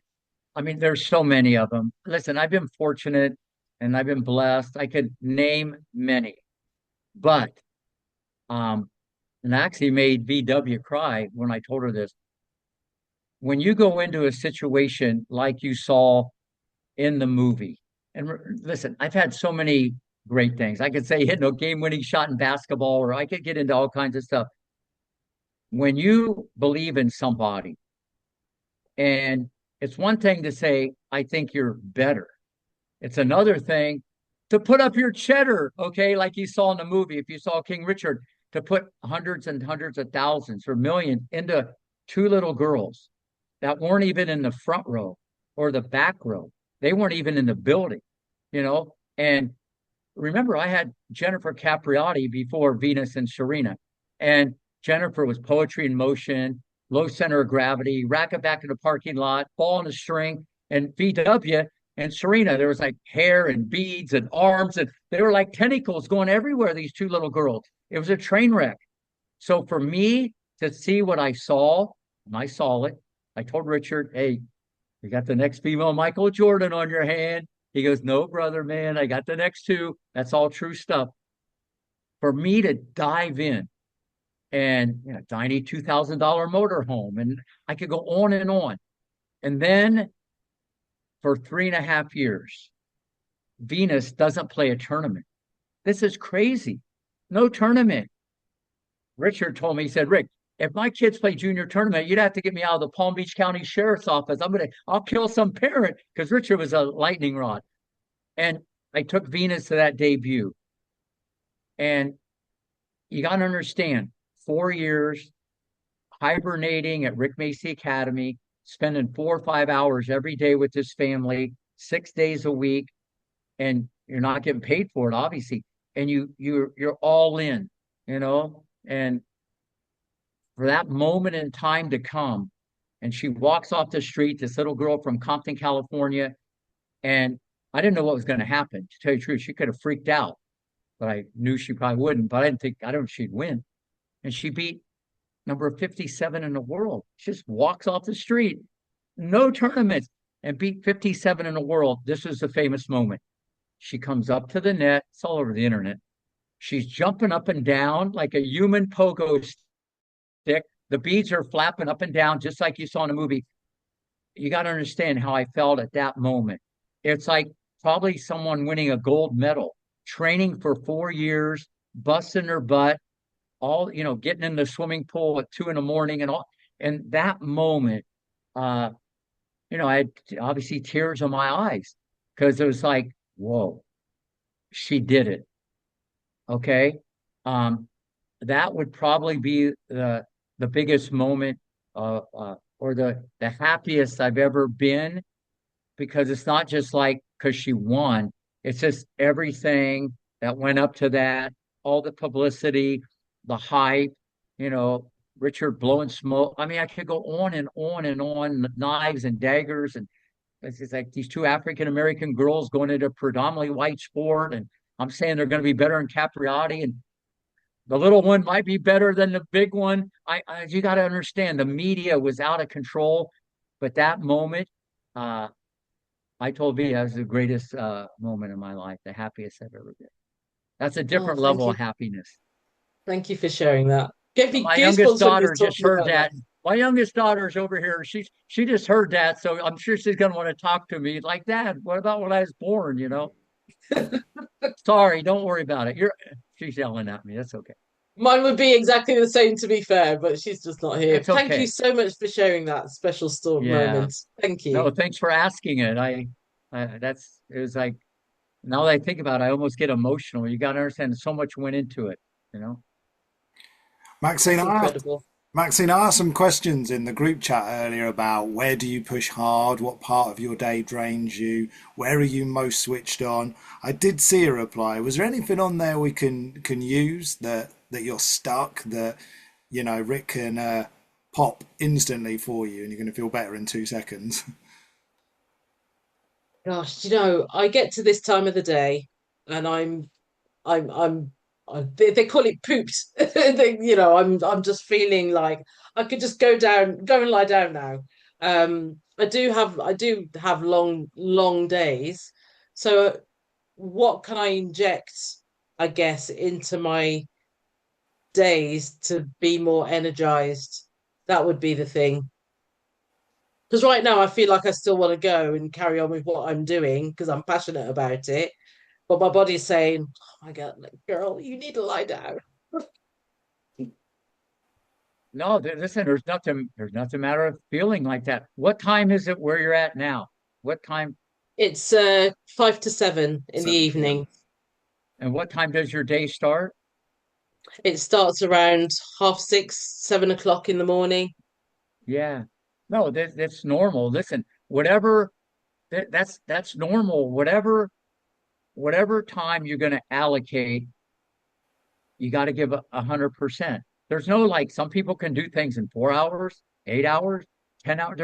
I mean, there's so many of them. Listen, I've been fortunate and I've been blessed. I could name many, but um, and I actually made VW cry when I told her this. When you go into a situation like you saw in the movie, and listen, I've had so many great things. I could say hitting a game-winning shot in basketball, or I could get into all kinds of stuff. When you believe in somebody, and it's one thing to say, I think you're better. It's another thing to put up your cheddar, okay, like you saw in the movie. If you saw King Richard, to put hundreds and hundreds of thousands or millions into two little girls that weren't even in the front row or the back row. They weren't even in the building, you know. And remember, I had Jennifer Capriati before Venus and Serena. And Jennifer was poetry in motion, low center of gravity, rack it back in the parking lot, ball in a string, and VW and Serena, there was like hair and beads and arms, and they were like tentacles going everywhere, these two little girls. It was a train wreck. So for me to see what I saw, and I saw it, I told Richard, hey, you got the next female Michael Jordan on your hand. He goes, no, brother, man, I got the next two. That's all true stuff. For me to dive in and tiny $2,000 motorhome, and I could go on and on. And then for 3.5 years, Venus doesn't play a tournament. This is crazy. No tournament. Richard told me, he said, Rick, if my kids play junior tournament, you'd have to get me out of the Palm Beach County Sheriff's Office. I'll kill some parent, because Richard was a lightning rod. And I took Venus to that debut. And you got to understand, 4 years hibernating at Rick Macy Academy, spending 4 or 5 hours every day with his family, 6 days a week, and you're not getting paid for it, obviously. And you're all in, and for that moment in time to come, and she walks off the street, this little girl from Compton, California, and I didn't know what was going to happen. To tell you the truth, she could have freaked out, but I knew she probably wouldn't. But I don't know if she'd win. And she beat number 57 in the world. She just walks off the street, no tournaments, and beat 57 in the world. This is the famous moment. She comes up to the net. It's all over the internet. She's jumping up and down like a human pogo stick. The beads are flapping up and down, just like you saw in the movie. You got to understand how I felt at that moment. It's like probably someone winning a gold medal, training for 4 years, busting their butt, all, getting in the swimming pool at 2 a.m. and all. And that moment, I had obviously tears in my eyes, because it was like, whoa, she did it. Okay. That would probably be the biggest moment, or the happiest I've ever been, because it's not just like because she won. It's just everything that went up to that, all the publicity, the hype, Richard blowing smoke. I mean, I could go on and on and on, knives and daggers. And it's like these two African American girls going into predominantly white sport. And I'm saying they're going to be better in Capriati, and the little one might be better than the big one. You got to understand, the media was out of control. But that moment, I told V that was the greatest moment in my life, the happiest I've ever been. That's a different level of happiness. Thank you for sharing that. Gave me My goosebumps youngest when you daughter were just talking heard about that. My youngest daughter's over here. She just heard that, so I'm sure she's gonna want to talk to me like, Dad, what about when I was born? Sorry, don't worry about it. She's yelling at me. That's okay. Mine would be exactly the same, to be fair, but she's just not here. It's okay. Thank you so much for sharing that special story moment. Thank you. No, thanks for asking it. It was like, now that I think about it, I almost get emotional. You got to understand, so much went into it, Maxine, incredible. Maxine, I asked some questions in the group chat earlier about where do you push hard, what part of your day drains you, where are you most switched on. I did see a reply. Was there anything on there we can use that you're stuck, that Rick can pop instantly for you, and you're going to feel better in 2 seconds. Gosh, I get to this time of the day and I'm they call it poops. I'm just feeling like I could just go and lie down now. I do have long days. So what can I inject, I guess, into my days to be more energized? That would be the thing. Because right now I feel like I still want to go and carry on with what I'm doing because I'm passionate about it. But my body's saying, "Oh my God, like, girl, you need to lie down." No, listen, there's nothing matter of feeling like that. What time is it where you're at now? What time It's 5 to 7 in the 7 p.m. evening. and what time does your day start? It starts around 6:30, 7 o'clock in the morning. Yeah. No, that's normal. Listen, whatever that's normal. Whatever time you're going to allocate, you got to give 100%. There's no like some people can do things in 4 hours, 8 hours, 10 hours.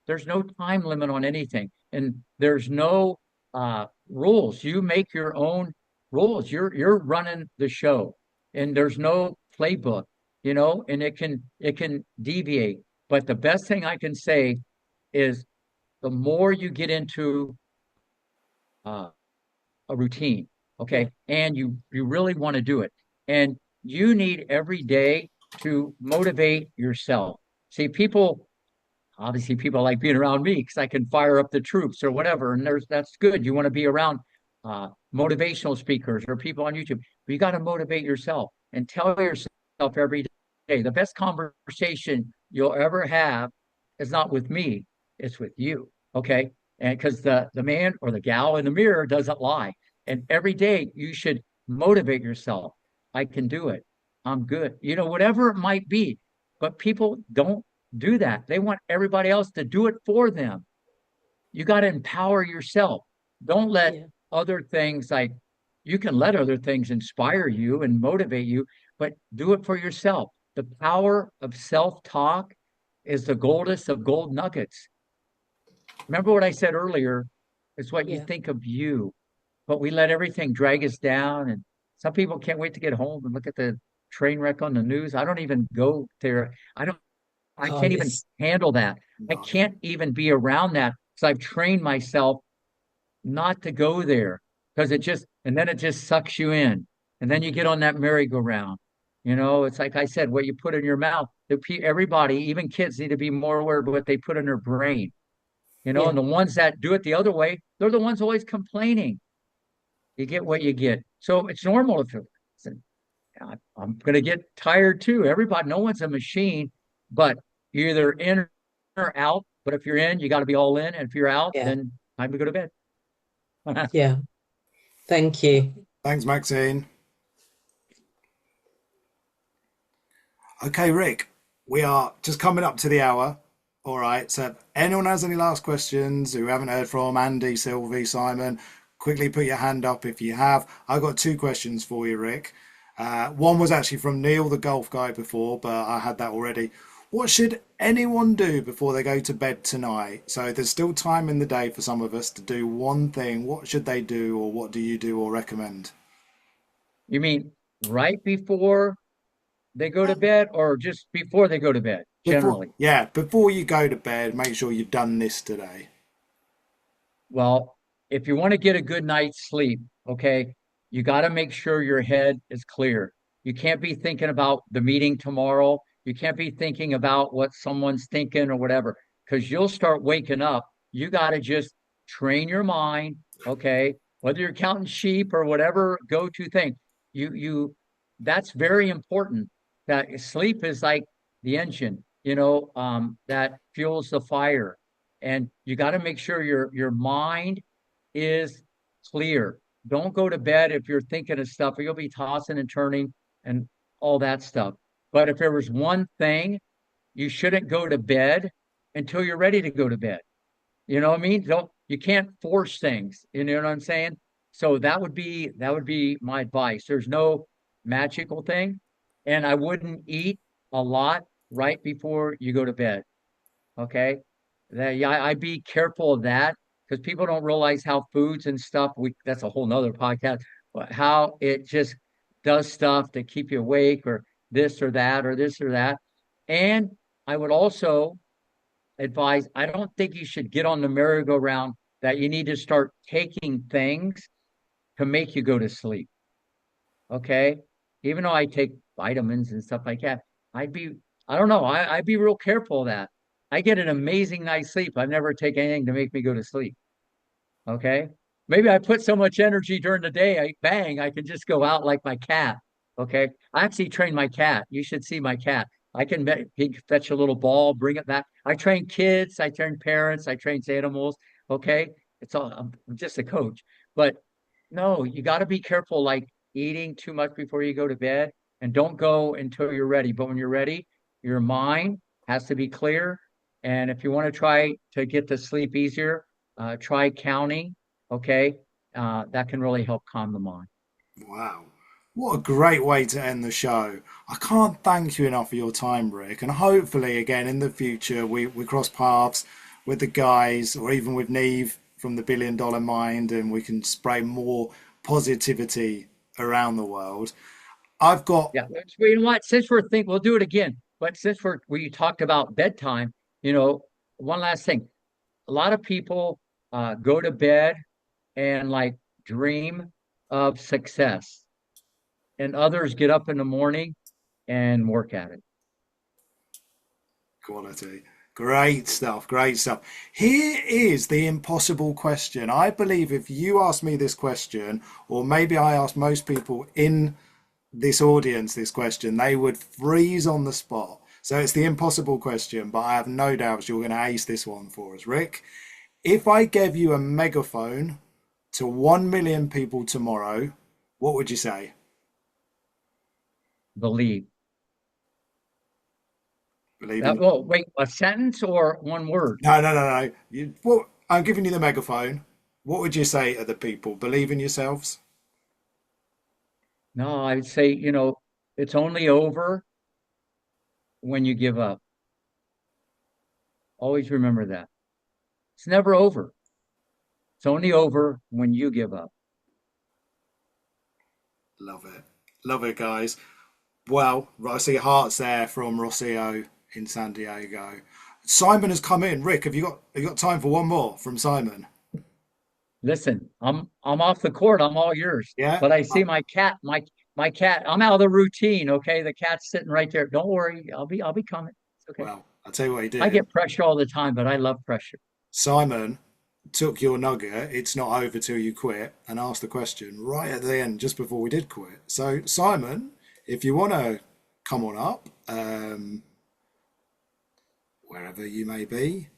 There's no time limit on anything. And there's no rules. You make your own rules. You're running the show. And there's no playbook, and it can deviate. But the best thing I can say is the more you get into uh, a routine, Yeah, okay, and you really want to do it, and you need every day to motivate yourself. See, people like being around me because I can fire up the troops or whatever, and that's good. You want to be around motivational speakers or people on YouTube, but you got to motivate yourself and tell yourself every day the best conversation you'll ever have is not with me, it's with you. Okay. And because the man or the gal in the mirror doesn't lie. And every day you should motivate yourself. I can do it. I'm good. Whatever it might be. But people don't do that. They want everybody else to do it for them. You got to empower yourself. Don't let yeah, other things like you can let other things inspire you and motivate you, but do it for yourself. The power of self-talk is the goldest of gold nuggets. Remember what I said earlier? It's what you yeah. think of you, but we let everything drag us down. And some people can't wait to get home and look at the train wreck on the news. I don't even go there. I Oh, can't even yes. handle that. I No. can't even be around that because I've trained myself not to go there because and then it just sucks you in. And then you get on that merry-go-round. It's like I said, what you put in your mouth, everybody, even kids need to be more aware of what they put in their brain. Yeah, And the ones that do it the other way, they're the ones always complaining. You get what you get. So it's normal to feel. Listen, I'm going to get tired too. Everybody, no one's a machine, but you're either in or out. But if you're in, you got to be all in. And if you're out, yeah, then time to go to bed. yeah. Thank you. Thanks, Maxine. Okay, Rick, we are just coming up to the hour. All right, so if anyone has any last questions who haven't heard from Andy, Sylvie, Simon, quickly put your hand up if you have. I've got two questions for you, Rick. One was actually from Neil, the golf guy, before, but I had that already. What should anyone do before they go to bed tonight? So there's still time in the day for some of us to do one thing. What should they do, or what do you do or recommend? You mean right before they go to bed or just before they go to bed, Before, generally? yeah, before you go to bed, make sure you've done this today. Well, if you want to get a good night's sleep, okay, you got to make sure your head is clear. You can't be thinking about the meeting tomorrow. You can't be thinking about what someone's thinking or whatever, because you'll start waking up. You got to just train your mind, okay, whether you're counting sheep or whatever go-to thing. That's very important. That sleep is like the engine, that fuels the fire, and you got to make sure your mind is clear. Don't go to bed if you're thinking of stuff, or you'll be tossing and turning and all that stuff. But if there was one thing, you shouldn't go to bed until you're ready to go to bed. You know what I mean? You can't force things. You know what I'm saying? So that would be my advice. There's no magical thing, and I wouldn't eat a lot right before you go to bed. Okay. Yeah, I'd be careful of that because people don't realize how foods and stuff, that's a whole nother podcast, but how it just does stuff to keep you awake or this or that or this or that. And I would also advise, I don't think you should get on the merry-go-round that you need to start taking things to make you go to sleep. Okay. Even though I take vitamins and stuff like that, I'd be, I don't know, I'd be real careful of that. I get an amazing night's sleep. I've never taken anything to make me go to sleep. Okay. Maybe I put so much energy during the day, I can just go out like my cat. Okay. I actually train my cat. You should see my cat. He can fetch a little ball, bring it back. I train kids, I train parents, I train animals. Okay. I'm just a coach. But no, you got to be careful, like eating too much before you go to bed, and don't go until you're ready. But when you're ready, your mind has to be clear. And if you want to try to get to sleep easier, try counting. Okay. That can really help calm the mind. Wow. What a great way to end the show. I can't thank you enough for your time, Rick. And hopefully, again, in the future, we cross paths with the guys or even with Neve from the Billion Dollar Mind and we can spray more positivity around the world. I've got, Yeah. You know what? Since we're thinking, we'll do it again. But since we talked about bedtime, one last thing. A lot of people go to bed and like dream of success, and others get up in the morning and work at it. quality. Great stuff. Great stuff. Here is the impossible question. I believe if you ask me this question, or maybe I ask most people in this audience this question, they would freeze on the spot. So it's the impossible question, but I have no doubts you're going to ace this one for us, Rick. If I gave you a megaphone to 1 million people tomorrow, what would you say? Believe. Believe in. Well, wait, a sentence or one word? No. Well, I'm giving you the megaphone. What would you say to the people? Believe in yourselves. No, I would say, it's only over when you give up. Always remember that. It's never over. It's only over when you give up. Love it. Love it, guys. Well, I see hearts there from Rocio in San Diego. Simon has come in. Rick, have you got time for one more from Simon? Listen, I'm off the court. I'm all yours. Yeah. But I see my cat, my cat. I'm out of the routine. Okay, the cat's sitting right there. Don't worry. I'll be coming. It's okay. Well, I'll tell you what he I did. get pressure all the time, but I love pressure. Simon took your nugget, it's not over till you quit, and asked the question right at the end, just before we did quit. So, Simon, if you want to come on up, wherever you may be,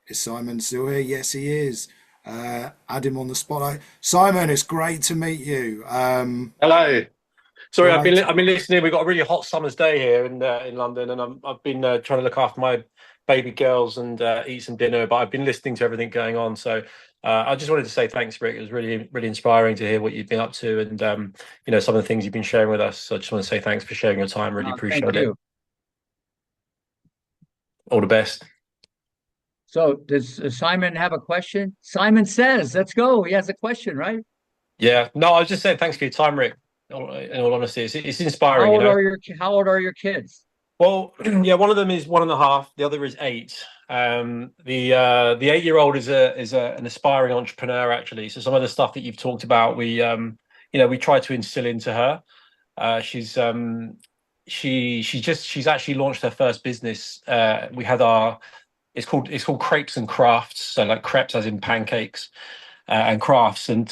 is Simon still here? Yes, he is. Add him on the spotlight. Simon, it's great to meet you. Hello. Sorry, Right. I've been listening. We've got a really hot summer's day here in London, and I've been trying to look after my baby girls and eat some dinner. But I've been listening to everything going on. So I just wanted to say thanks, Rick. It was really, really inspiring to hear what you've been up to, and some of the things you've been sharing with us. So I just want to say thanks for sharing your time. Really appreciate Thank it. you. All the best. So does Simon have a question? Simon says, let's go. He has a question, right? Yeah. No, I was just saying thanks for your time, Rick. In all honesty, it's inspiring. How old are your kids? Well, yeah, one of them is 1.5. The other is 8. The 8-year-old is an aspiring entrepreneur, actually. So some of the stuff that you've talked about, we try to instill into her. She's actually launched her first business. We had it's called Crepes and Crafts. So like crepes as in pancakes, and crafts. And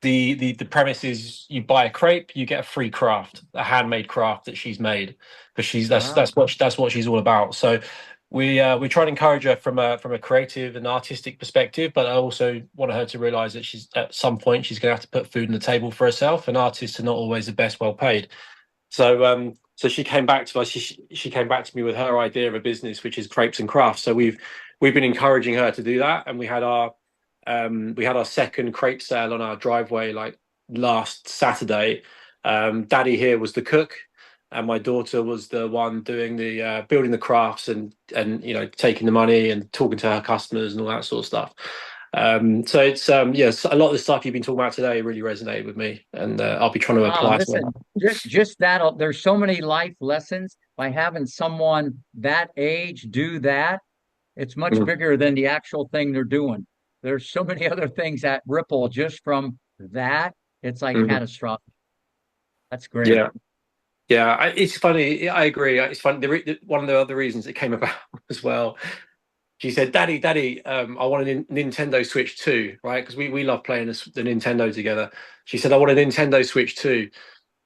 the premise is you buy a crepe, you get a free craft, a handmade craft that she's made, because that's what she's all about. So we try to encourage her from a creative and artistic perspective, but I also want her to realize that she's at some point she's going to have to put food on the table for herself, and artists are not always the best well paid. So she came back to us. She came back to me with her idea of a business, which is Crepes and Crafts. So we've been encouraging her to do that, and we had our second crepe sale on our driveway like last Saturday. Daddy here was the cook, and my daughter was the one doing the building the crafts and taking the money and talking to her customers and all that sort of stuff. So it's yes, a lot of the stuff you've been talking about today really resonated with me, and I'll be trying to apply to Listen, just that there's so many life lessons by having someone that age do that. It's much bigger than the actual thing they're doing. There's so many other things that ripple just from that. It's like catastrophic. That's great. Yeah. Yeah, it's funny. I agree. It's funny. One of the other reasons it came about as well. She said, "Daddy, I want a Nintendo Switch 2, right? Because we love playing the Nintendo together." She said, "I want a Nintendo Switch 2."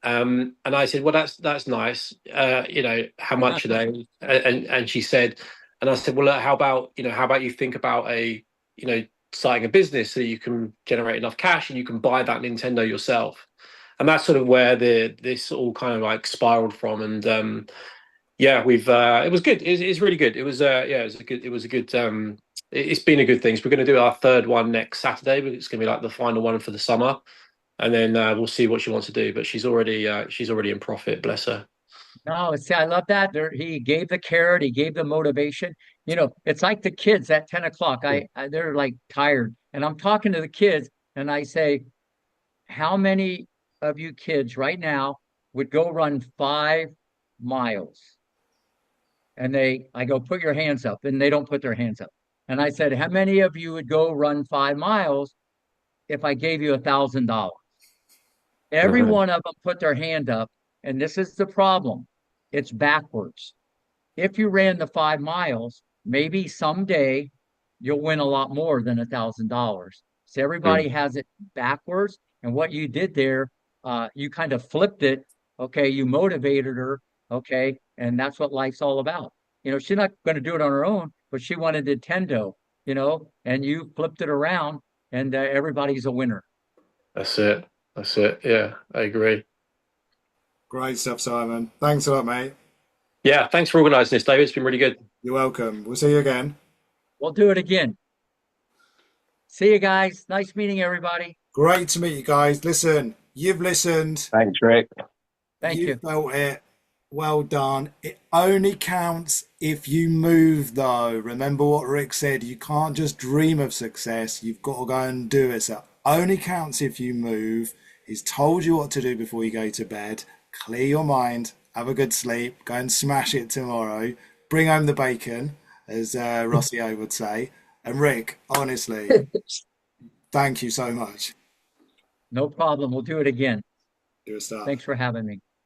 And I said, "Well, that's nice. How much are they?" And she said, and I said, "Well, look, how about you think about starting a business so you can generate enough cash and you can buy that Nintendo yourself." And that's sort of where this all kind of like spiraled from. And we've it was good. It's really good. It was a good it's been a good thing. So we're going to do our third one next Saturday, but it's going to be like the final one for the summer, and then we'll see what she wants to do. But she's already in profit, bless her. No, see, I love that. He gave the carrot, he gave the motivation. It's like the kids at 10 o'clock. They're like tired, and I'm talking to the kids, and I say, how many of you kids right now would go run 5 miles? And I go, put your hands up, and they don't put their hands up. And I said, how many of you would go run 5 miles if I gave you $1,000? Every one of them put their hand up, and this is the problem. It's backwards. If you ran the 5 miles, maybe someday you'll win a lot more than $1,000. So everybody has it backwards. And what you did there, you kind of flipped it. Okay, you motivated her. Okay, and that's what life's all about. She's not going to do it on her own, but she wanted Nintendo. And you flipped it around, and everybody's a winner. That's it. Yeah, I agree. Great stuff, Simon. Thanks a lot, mate. Yeah, thanks for organising this, David. It's been really good. You're welcome. We'll see you again. We'll do it again. See you guys. Nice meeting everybody. Great to meet you guys. Listen, you've listened. Thanks, Rick. Thank you. You felt it. Well done. It only counts if you move, though. Remember what Rick said. You can't just dream of success. You've got to go and do it. So it only counts if you move. He's told you what to do before you go to bed. Clear your mind. Have a good sleep. Go and smash it tomorrow. Bring home the bacon, as Rossio would say. And Rick, honestly, thank you so much. No problem. We'll do it again. Do a start. Thanks for having me.